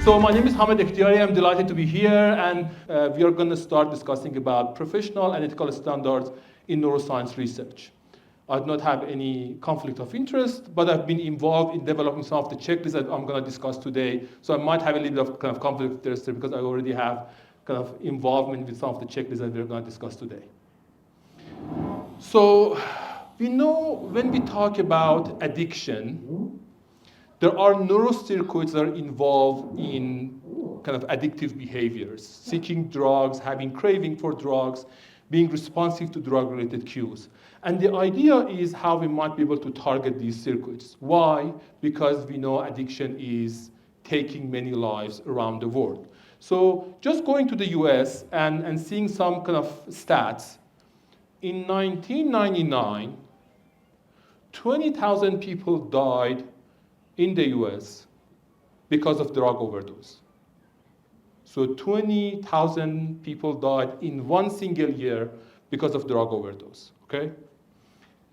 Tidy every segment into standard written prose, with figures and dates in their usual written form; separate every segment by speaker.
Speaker 1: So my name is Hamid Ekhtiyari. I'm delighted to be here, and we are going to start discussing about professional and ethical standards in neuroscience research. I do not have any conflict of interest, but I've been involved in developing some of the checklists that I'm going to discuss today. So I might have a little bit of kind of conflict of interest there because I already have kind of involvement with some of the checklists that we're going to discuss today. So we know when we talk about addiction, there are neurocircuits that are involved in kind of addictive behaviors, seeking drugs, having craving for drugs, being responsive to drug-related cues. And the idea is how we might be able to target these circuits. Why? Because we know addiction is taking many lives around the world. So just going to the US and seeing some kind of stats, in 1999, 20,000 people died in the US because of drug overdose. So 20,000 people died in one single year because of drug overdose, okay?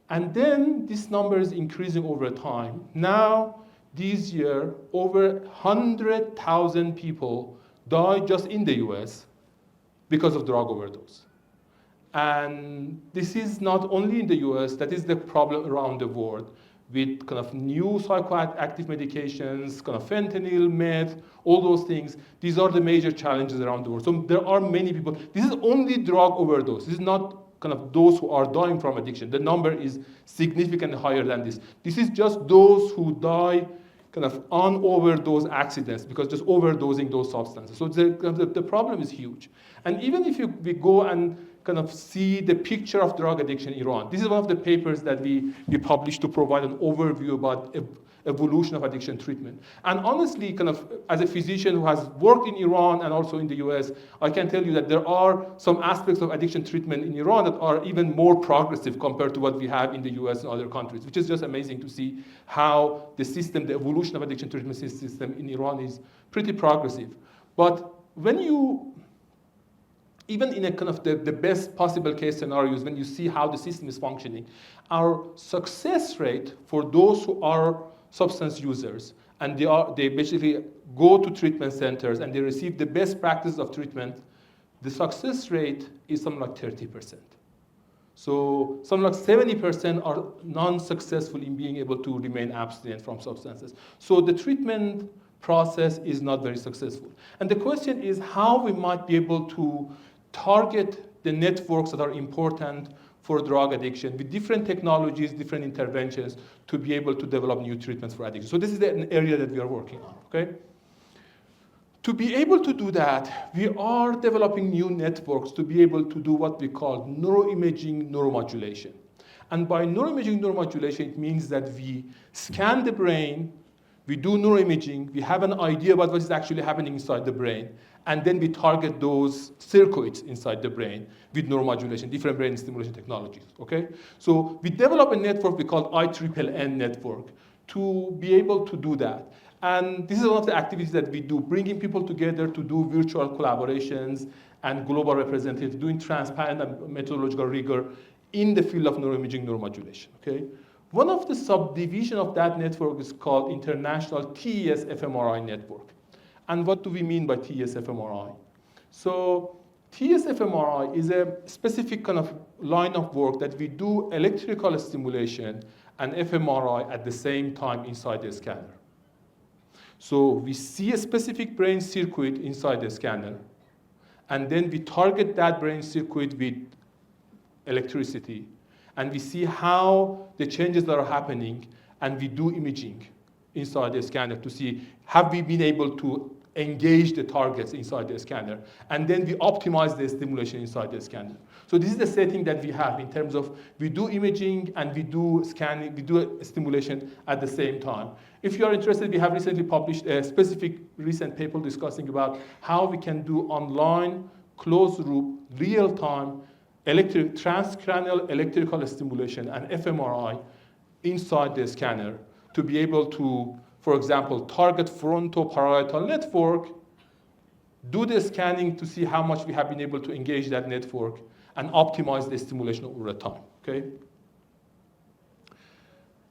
Speaker 1: And then this number is increasing over time. Now, this year, over 100,000 people died just in the US because of drug overdose. And this is not only in the US, that is the problem around the world, with kind of new psychoactive medications, kind of fentanyl, meth, all those things. These are the major challenges around the world. So there are many people. This is only drug overdose. This is not kind of those who are dying from addiction. The number is significantly higher than this. This is just those who die kind of on overdose accidents because just overdosing those substances. So the problem is huge. And even if we go and kind of see the picture of drug addiction in Iran. This is one of the papers that we published to provide an overview about evolution of addiction treatment. And honestly, kind of as a physician who has worked in Iran and also in the US, I can tell you that there are some aspects of addiction treatment in Iran that are even more progressive compared to what we have in the US and other countries, which is just amazing to see how the system, the evolution of addiction treatment system in Iran is pretty progressive. But when you even in a kind of the best possible case scenarios, when you see how the system is functioning, our success rate for those who are substance users, and they basically go to treatment centers and they receive the best practices of treatment, the success rate is something like 30%. So something like 70% are non-successful in being able to remain abstinent from substances. So the treatment process is not very successful. And the question is how we might be able to target the networks that are important for drug addiction with different technologies, different interventions to be able to develop new treatments for addiction. So this is an area that we are working on, okay? To be able to do that, we are developing new networks to be able to do what we call neuroimaging neuromodulation. And by neuroimaging neuromodulation, it means that we scan the brain, we do neuroimaging, we have an idea about what is actually happening inside the brain, and then we target those circuits inside the brain with neuromodulation, different brain stimulation technologies, okay? So we develop a network we call INNN network to be able to do that. And this is one of the activities that we do, bringing people together to do virtual collaborations and global representatives, doing transparent and methodological rigor in the field of neuroimaging neuromodulation, okay? One of the subdivisions of that network is called International TES fMRI Network. And what do we mean by TES fMRI? So TES fMRI is a specific kind of line of work that we do electrical stimulation and fMRI at the same time inside the scanner. So we see a specific brain circuit inside the scanner, and then we target that brain circuit with electricity, and we see how the changes that are happening, and we do imaging inside the scanner to see have we been able to engage the targets inside the scanner, and then we optimize the stimulation inside the scanner. So this is the setting that we have in terms of we do imaging and we do scanning, we do stimulation at the same time. If you are interested, we have recently published a specific recent paper discussing about how we can do online, closed loop, real-time transcranial electrical stimulation and fMRI inside the scanner to be able to, for example, target frontoparietal network, do the scanning to see how much we have been able to engage that network, and optimize the stimulation over time, okay?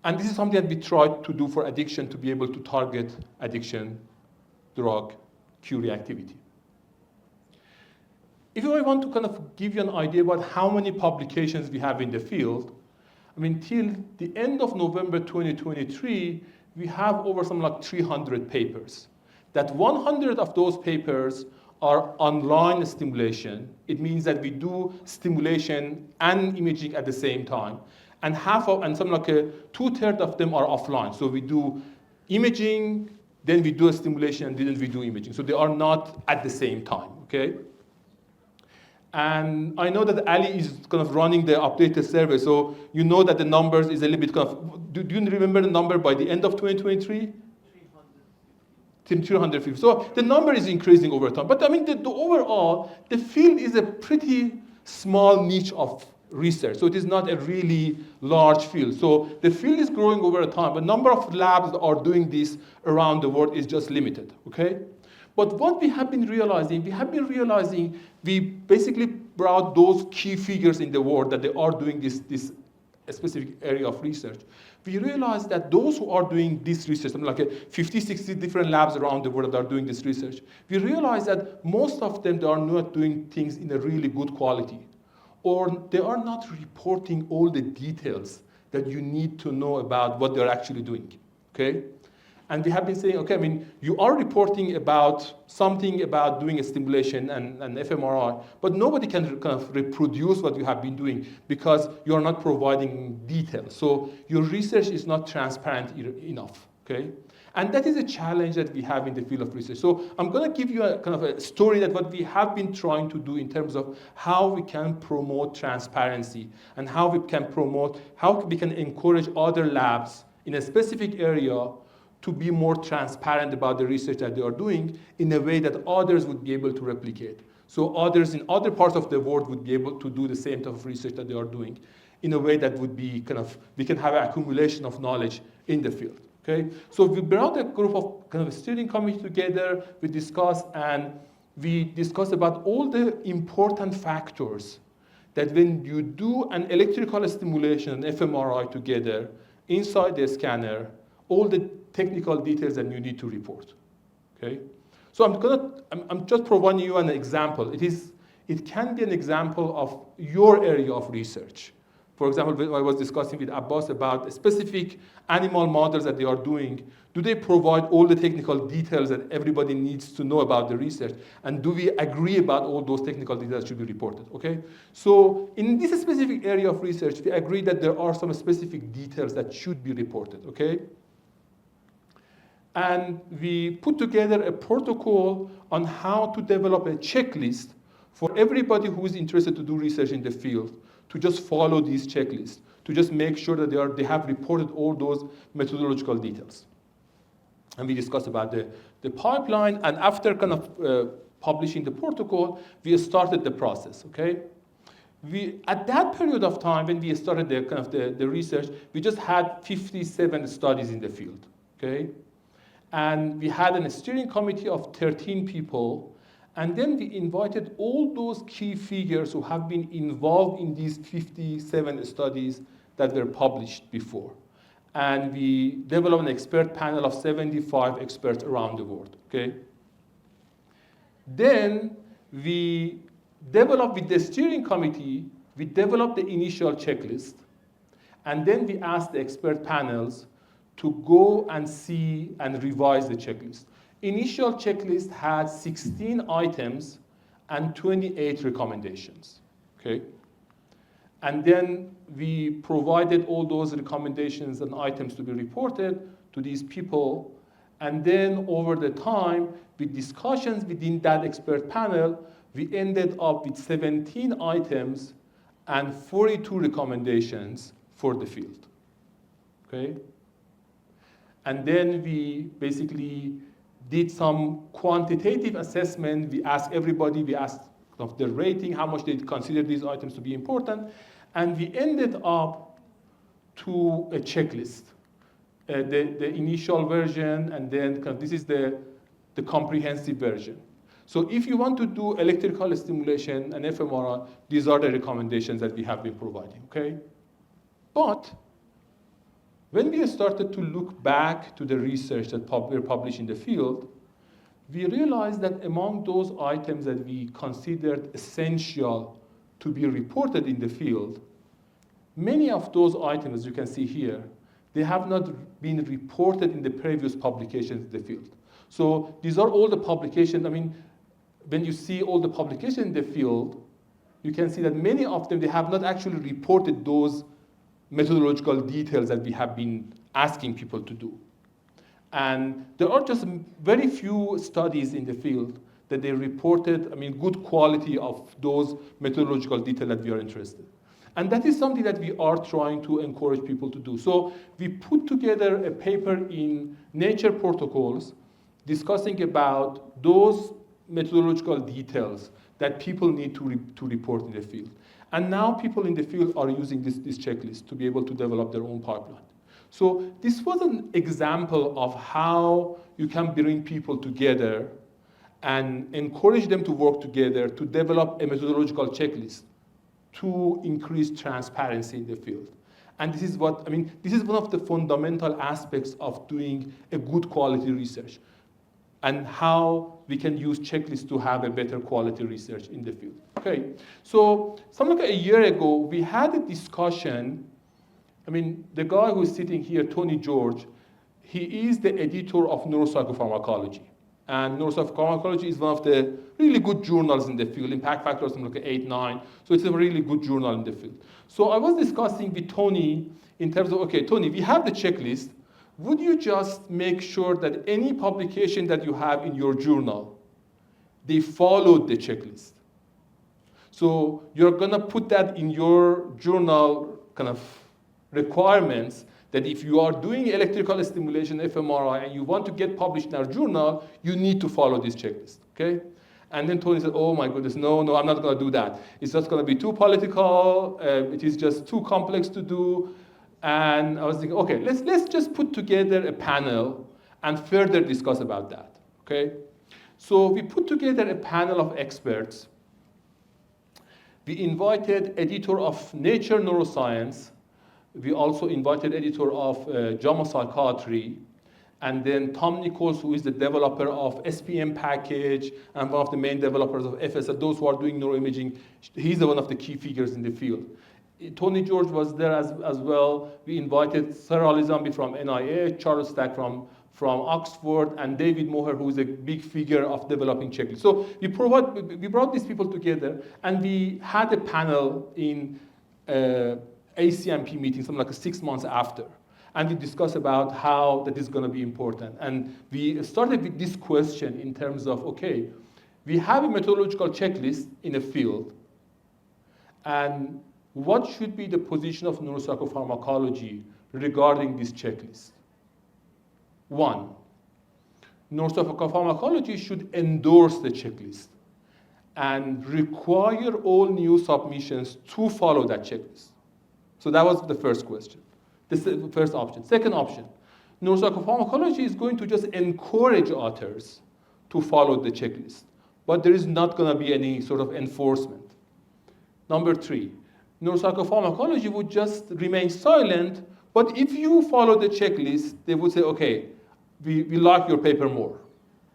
Speaker 1: And this is something that we tried to do for addiction to be able to target addiction drug Q reactivity. If I want to kind of give you an idea about how many publications we have in the field, I mean, till the end of November 2023, we have over something like 300 papers. That 100 of those papers are online stimulation. It means that we do stimulation and imaging at the same time. And something like 2/3 of them are offline. So we do imaging, then we do a stimulation, and then we do imaging. So they are not at the same time, okay? And I know that Ali is kind of running the updated survey, so you know that the numbers is a little bit kind of, do you remember the number by the end of 2023? 350. So the number is increasing over time. But I mean, the overall, the field is a pretty small niche of research. So it is not a really large field. So the field is growing over time. The number of labs that are doing this around the world is just limited, okay? But what we have been realizing, we basically brought those key figures in the world that they are doing this specific area of research. We realized that those who are doing this research, something like 50, 60 different labs around the world that are doing this research, we realized that most of them, they are not doing things in a really good quality, or they are not reporting all the details that you need to know about what they're actually doing, okay? And we have been saying, okay, I mean, you are reporting about something about doing a stimulation and fMRI, but nobody can kind of reproduce what you have been doing because you're not providing details. So your research is not transparent enough, okay? And that is a challenge that we have in the field of research. So I'm gonna give you a kind of a story that what we have been trying to do in terms of how we can promote transparency and how we can encourage other labs in a specific area to be more transparent about the research that they are doing in a way that others would be able to replicate. So others in other parts of the world would be able to do the same type of research that they are doing in a way that would be kind of, we can have an accumulation of knowledge in the field, okay? So we brought a group of kind of a steering committee together, we discussed about all the important factors that when you do an electrical stimulation and fMRI together inside the scanner, all the technical details that you need to report, okay? So I'm just providing you an example. It can be an example of your area of research. For example, I was discussing with Abbas about specific animal models that they are doing. Do they provide all the technical details that everybody needs to know about the research? And do we agree about all those technical details that should be reported, okay? So in this specific area of research, we agree that there are some specific details that should be reported, okay? And we put together a protocol on how to develop a checklist for everybody who is interested to do research in the field to just follow these checklists, to just make sure that they have reported all those methodological details. And we discussed about the pipeline, and after kind of publishing the protocol, we started the process, okay? At that period of time, when we started the research, we just had 57 studies in the field, okay? And we had a steering committee of 13 people, and then we invited all those key figures who have been involved in these 57 studies that were published before. And we developed an expert panel of 75 experts around the world, okay? Then we developed, with the steering committee, we developed the initial checklist, and then we asked the expert panels to go and see and revise the checklist. Initial checklist had 16 items and 28 recommendations, okay? And then we provided all those recommendations and items to be reported to these people. And then over the time, with discussions within that expert panel, we ended up with 17 items and 42 recommendations for the field, okay? And then we basically did some quantitative assessment. We asked everybody, we asked of their rating, how much they consider these items to be important. And we ended up to a checklist, the initial version, and then this is the comprehensive version. So if you want to do electrical stimulation and fMRI, these are the recommendations that we have been providing, okay? But when we started to look back to the research that were published in the field, we realized that among those items that we considered essential to be reported in the field, many of those items, as you can see here, they have not been reported in the previous publications in the field. So these are all the publications. I mean, when you see all the publications in the field, you can see that many of them, they have not actually reported those methodological details that we have been asking people to do. And there are just very few studies in the field that they reported, I mean, good quality of those methodological details that we are interested in. And that is something that we are trying to encourage people to do. So we put together a paper in Nature Protocols discussing about those methodological details that people need to report in the field. And now people in the field are using this checklist to be able to develop their own pipeline. So this was an example of how you can bring people together and encourage them to work together to develop a methodological checklist to increase transparency in the field. And this is what, I mean, this is one of the fundamental aspects of doing a good quality research and how we can use checklists to have a better quality research in the field. Okay, so something like a year ago, we had a discussion. I mean, the guy who's sitting here, Tony George, he is the editor of Neuropsychopharmacology. And Neuropsychopharmacology is one of the really good journals in the field. Impact factor is something like 8, 9. So it's a really good journal in the field. So I was discussing with Tony in terms of, okay, Tony, we have the checklist. Would you just make sure that any publication that you have in your journal, they followed the checklist? So you're gonna put that in your journal kind of requirements that if you are doing electrical stimulation, fMRI, and you want to get published in our journal, you need to follow this checklist, okay? And then Tony said, oh my goodness, no, I'm not gonna do that. It's just gonna be too political, it is just too complex to do. And I was thinking, okay, let's just put together a panel and further discuss about that, okay? So we put together a panel of experts. We invited editor of Nature Neuroscience. We also invited editor of JAMA Psychiatry, and then Tom Nichols, who is the developer of SPM package and one of the main developers of FSL, those who are doing neuroimaging. He's one of the key figures in the field. Tony George was there as well. We invited Sarah Ali-Zambi from NIH, Charles Stack from Oxford, and David Moher, who is a big figure of developing checklists. So we brought these people together, and we had a panel in ACMP meeting, something like 6 months after. And we discussed about how that is going to be important. And we started with this question in terms of, okay, we have a methodological checklist in a field, and what should be the position of neuropsychopharmacology regarding this checklist? 1, neuropsychopharmacology should endorse the checklist and require all new submissions to follow that checklist. So that was the first question. This is the first option. Second option, neuropsychopharmacology is going to just encourage authors to follow the checklist, but there is not going to be any sort of enforcement. Number 3, neuropsychopharmacology would just remain silent, but if you follow the checklist, they would say, okay, we like your paper more,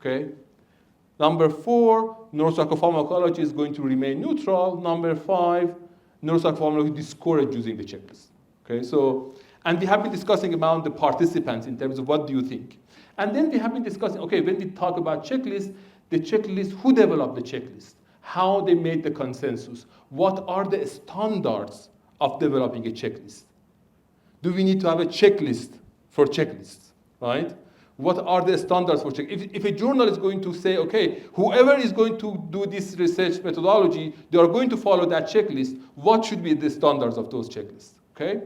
Speaker 1: okay? Number 4, neuropsychopharmacology is going to remain neutral. Number 5, neuropsychopharmacology discourage using the checklist, okay? So, and we have been discussing about the participants in terms of what do you think. And then we have been discussing, okay, when we talk about checklist, who developed the checklist? How they made the consensus? What are the standards of developing a checklist? Do we need to have a checklist for checklists, right? What are the standards for checklists? If a journal is going to say, okay, whoever is going to do this research methodology, they are going to follow that checklist, what should be the standards of those checklists, okay?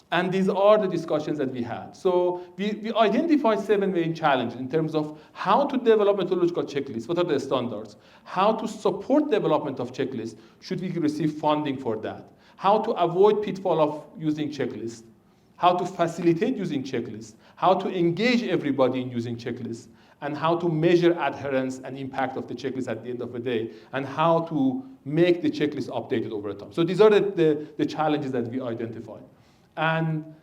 Speaker 1: And these are the discussions that we had. So we identified 7 main challenges in terms of how to develop methodological checklists, what are the standards, how to support development of checklists, should we receive funding for that, how to avoid pitfall of using checklists, how to facilitate using checklists, how to engage everybody in using checklists, and how to measure adherence and impact of the checklist at the end of the day, and how to make the checklist updated over time. So these are the challenges that we identified. And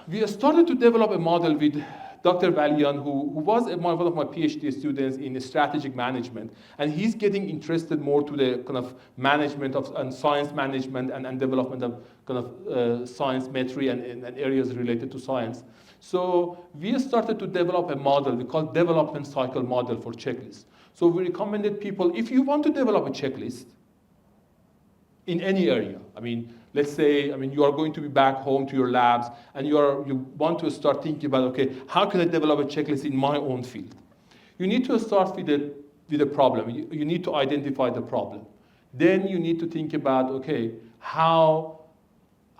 Speaker 1: we started to develop a model with Dr. Valian, who was one of my PhD students in strategic management, and he's getting interested more to the kind of management of and science management and development of kind of science metry and areas related to science. So we started to develop a model we call development cycle model for checklists. So we recommended people, if you want to develop a checklist in any area, I mean, let's say, I mean, you are going to be back home to your labs, and you want to start thinking about, okay, how can I develop a checklist in my own field? You need to start with the problem. You need to identify the problem. Then you need to think about, okay, how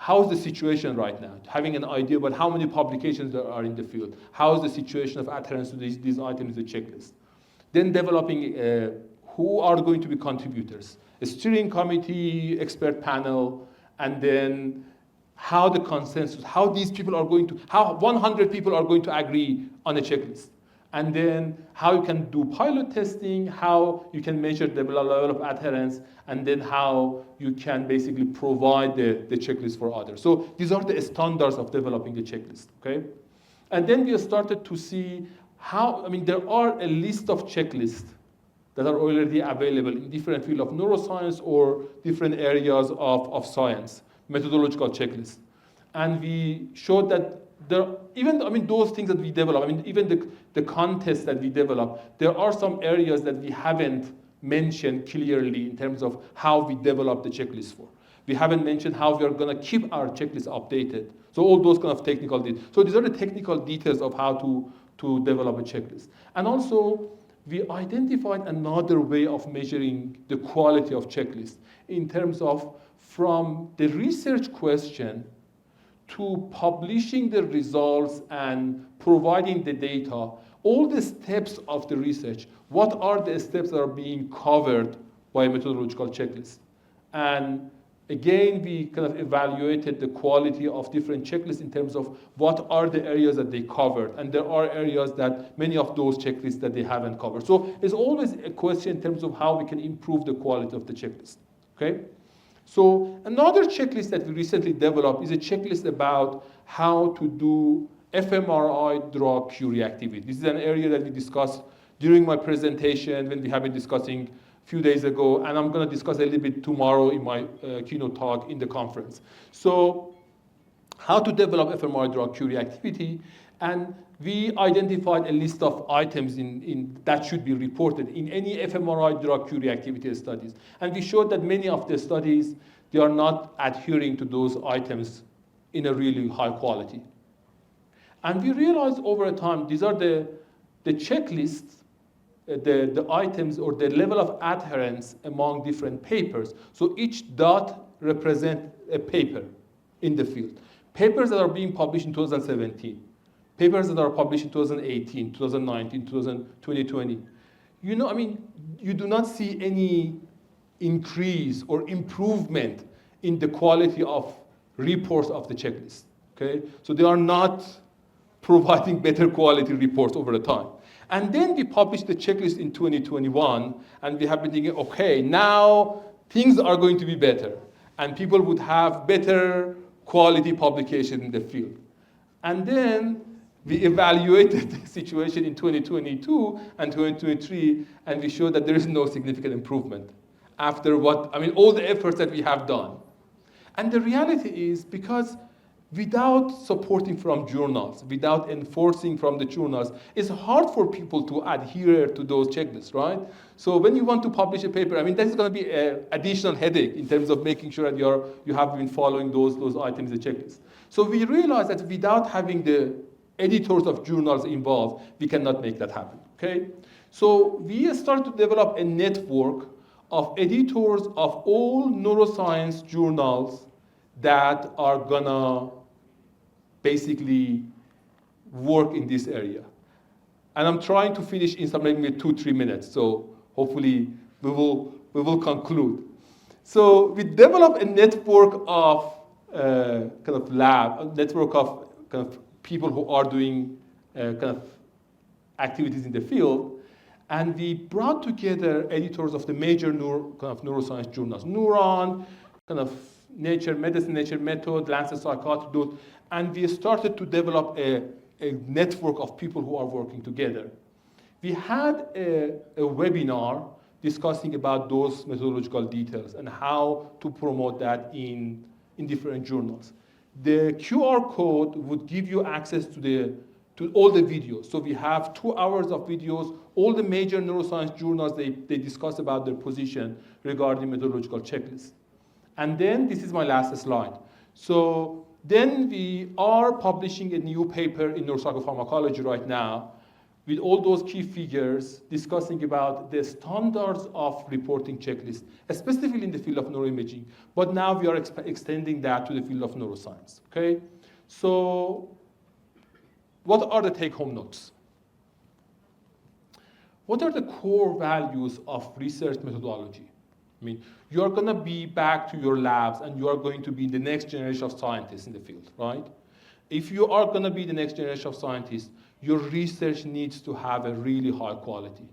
Speaker 1: is the situation right now? Having an idea about how many publications there are in the field. How is the situation of adherence to these items in the checklist? Then developing who are going to be contributors. A steering committee, expert panel, and then how the consensus, how these people are going to, how 100 people are going to agree on a checklist. And then how you can do pilot testing, how you can measure the level of adherence, and then how you can basically provide the checklist for others. So these are the standards of developing a checklist, okay? And then we started to see how, I mean, there are a list of checklists that are already available in different fields of neuroscience or different areas of science, methodological checklists. And we showed that even, I mean, those things that we develop, I mean, even the contests that we develop, there are some areas that we haven't mentioned clearly in terms of how we develop the checklist for. We haven't mentioned how we are going to keep our checklist updated. So all those kind of technical details. So these are the technical details of how to develop a checklist. And also, we identified another way of measuring the quality of checklists in terms of from the research question to publishing the results and providing the data, all the steps of the research, what are the steps that are being covered by a methodological checklist? And again, we kind of evaluated the quality of different checklists in terms of what are the areas that they covered. And there are areas that many of those checklists that they haven't covered. So it's always a question in terms of how we can improve the quality of the checklist, okay? So another checklist that we recently developed is a checklist about how to do fMRI drug Q-reactivity. This is an area that we discussed during my presentation when we have been discussing a few days ago, and I'm going to discuss a little bit tomorrow in my keynote talk in the conference. So how to develop fMRI drug Q-reactivity, and we identified a list of items that should be reported in any fMRI drug Q-reactivity studies. And we showed that many of the studies, they are not adhering to those items in a really high quality. And we realized over time, these are the checklists, the items or the level of adherence among different papers. So each dot represents a paper in the field. Papers that are being published in 2017. Papers that are published in 2018, 2019, 2020. You know, I mean, you do not see any increase or improvement in the quality of reports of the checklist, okay? So they are not providing better quality reports over the time. And then we published the checklist in 2021, and we have been thinking, okay, now things are going to be better, and people would have better quality publication in the field. And then we evaluated the situation in 2022 and 2023, and we showed that there is no significant improvement after all the efforts that we have done. And the reality is because without supporting from journals, without enforcing from the journals, it's hard for people to adhere to those checklists, right? So when you want to publish a paper, I mean, that's going to be an additional headache in terms of making sure that you have been following those items in the checklist. So we realized that without having the editors of journals involved, we cannot make that happen, okay? So we started to develop a network of editors of all neuroscience journals that are gonna basically work in this area. And I'm trying to finish in maybe 2-3 minutes, so hopefully we will conclude. So we developed a network of network of kind of people who are doing kind of activities in the field, and we brought together editors of the major neuroscience journals, Neuron, kind of Nature Medicine, Nature Method, Lancet Psychiatry, and we started to develop a a network of people who are working together. We had a webinar discussing about those methodological details and how to promote that in different journals. The QR code would give you access to all the videos. So we have 2 hours of videos. All the major neuroscience journals, they discuss about their position regarding methodological checklists. And then, this is my last slide. So then we are publishing a new paper in neuropsychopharmacology right now with all those key figures discussing about the standards of reporting checklists, specifically in the field of neuroimaging. But now we are extending that to the field of neuroscience, okay? So what are the take-home notes? What are the core values of research methodology? I mean, you are gonna be back to your labs and you are going to be the next generation of scientists in the field, right? If you are gonna be the next generation of scientists, your research needs to have a really high quality.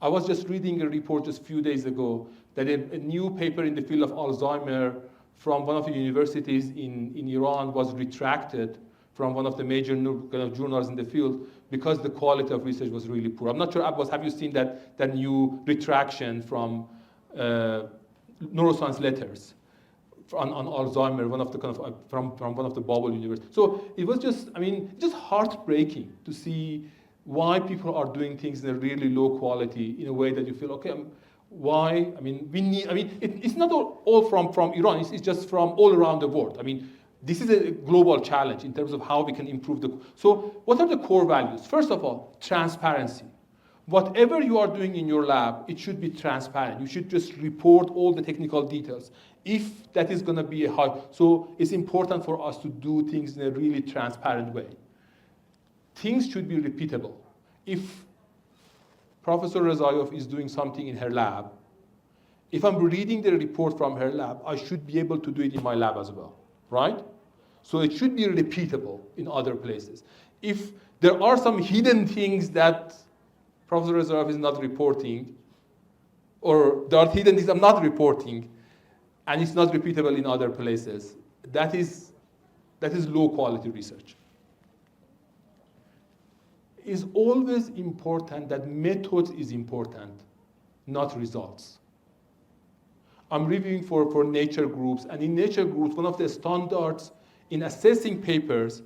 Speaker 1: I was just reading a report just a few days ago that a new paper in the field of Alzheimer from one of the universities in Iran was retracted from one of the major journals in the field because the quality of research was really poor. I'm not sure, Abbas, have you seen that new retraction from neuroscience letters on Alzheimer, one of the from one of the Babel universities. So it was just, I mean, just heartbreaking to see why people are doing things in a really low quality in a way that you feel, okay, why? I mean, we need, I mean, it's not all from Iran, it's just from all around the world. I mean, this is a global challenge in terms of how we can improve so what are the core values? First of all, transparency. Whatever you are doing in your lab, it should be transparent. You should just report all the technical details. If that is gonna be so it's important for us to do things in a really transparent way. Things should be repeatable. If Professor Rezayov is doing something in her lab, if I'm reading the report from her lab, I should be able to do it in my lab as well, right? So it should be repeatable in other places. If there are some hidden things that Professor Rezayov is not reporting, or there are hidden things I'm not reporting, and it's not repeatable in other places, that is low quality research. It's always important that methods is important, not results. I'm reviewing for nature groups, and in nature groups, one of the standards in assessing papers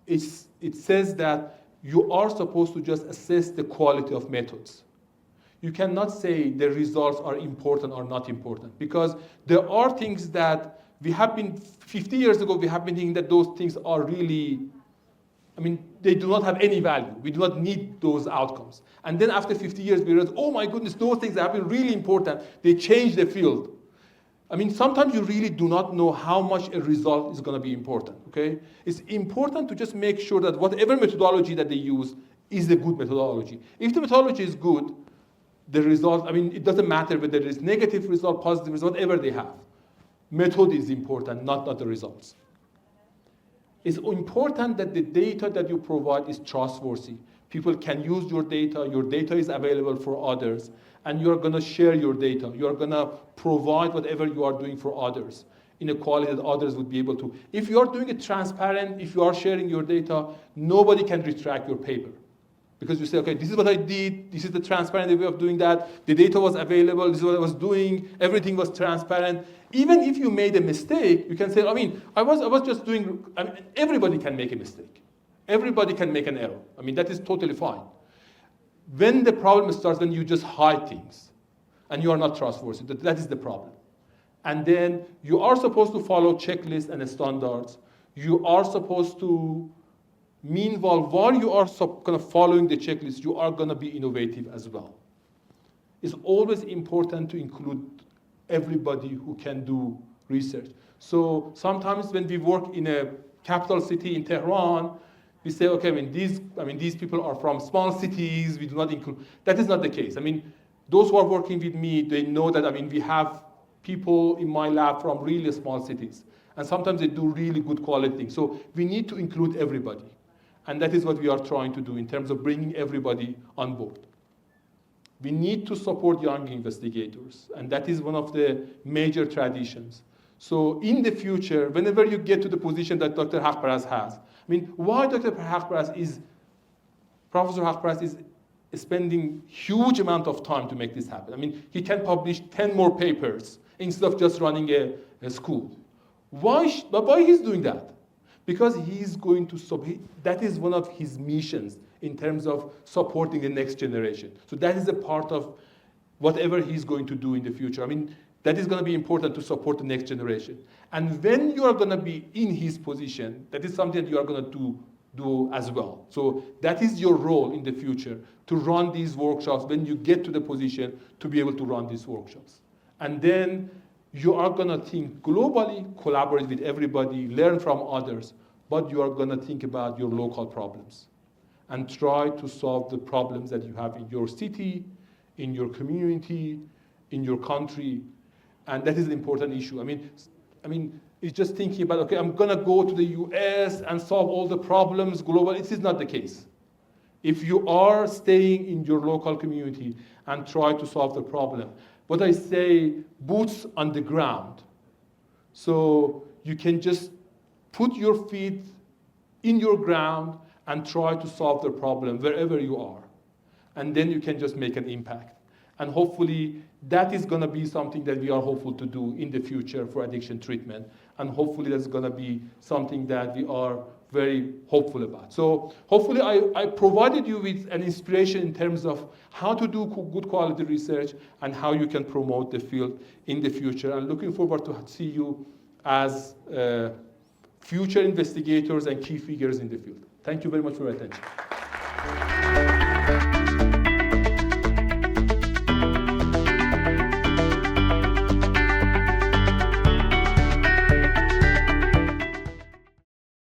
Speaker 1: is it says that you are supposed to just assess the quality of methods. You cannot say the results are important or not important, because there are things that we have been, 50 years ago, we have been thinking that those things are really, I mean, they do not have any value. We do not need those outcomes. And then after 50 years, we realize, oh my goodness, those things have been really important. They change the field. I mean, sometimes you really do not know how much a result is going to be important, okay? It's important to just make sure that whatever methodology that they use is a good methodology. If the methodology is good, the result, I mean, it doesn't matter whether it is negative result, positive result, whatever they have. Method is important, not the results. It's important that the data that you provide is trustworthy. People can use your data is available for others, and you're gonna share your data. You're gonna provide whatever you are doing for others in a quality that others would be able to. If you are doing it transparent, if you are sharing your data, nobody can retract your paper. Because you say, okay, this is what I did, this is the transparent way of doing that, the data was available, this is what I was doing, everything was transparent. Even if you made a mistake, you can say, I mean, I was just doing, I mean, everybody can make a mistake. Everybody can make an error. I mean, that is totally fine. When the problem starts, when you just hide things and you are not trustworthy, that is the problem. And then you are supposed to follow checklists and standards. You are supposed to, meanwhile, while you are kind of following the checklist, you are going to be innovative as well. It's always important to include everybody who can do research. So sometimes when we work in a capital city in Tehran, we say, okay, these people are from small cities, we do not include. That is not the case. I mean, those who are working with me, they know that, we have people in my lab from really small cities. And sometimes they do really good quality things. So we need to include everybody. And that is what we are trying to do in terms of bringing everybody on board. We need to support young investigators. And that is one of the major traditions. So in the future, whenever you get to the position that Dr. Haqparast has, I mean, why Professor Haqparast is spending huge amount of time to make this happen. I mean, he can publish 10 more papers instead of just running a school. Why he's doing that? Because he's going to, that is one of his missions in terms of supporting the next generation. So that is a part of whatever he's going to do in the future. I mean, that is going to be important to support the next generation. And when you are going to be in his position, that is something that you are going to do as well. So that is your role in the future, to run these workshops when you get to the position to be able to run these workshops. And then you are going to think globally, collaborate with everybody, learn from others, but you are going to think about your local problems and try to solve the problems that you have in your city, in your community, in your country. And that is an important issue. I mean, it's just thinking about, okay, I'm gonna go to the US and solve all the problems globally. This is not the case. If you are staying in your local community and try to solve the problem, what I say, boots on the ground. So you can just put your feet in your ground and try to solve the problem wherever you are. And then you can just make an impact. And hopefully that is gonna be something that we are hopeful to do in the future for addiction treatment. And hopefully that's gonna be something that we are very hopeful about. So hopefully I provided you with an inspiration in terms of how to do good quality research and how you can promote the field in the future. I'm looking forward to see you as future investigators and key figures in the field. Thank you very much for your attention.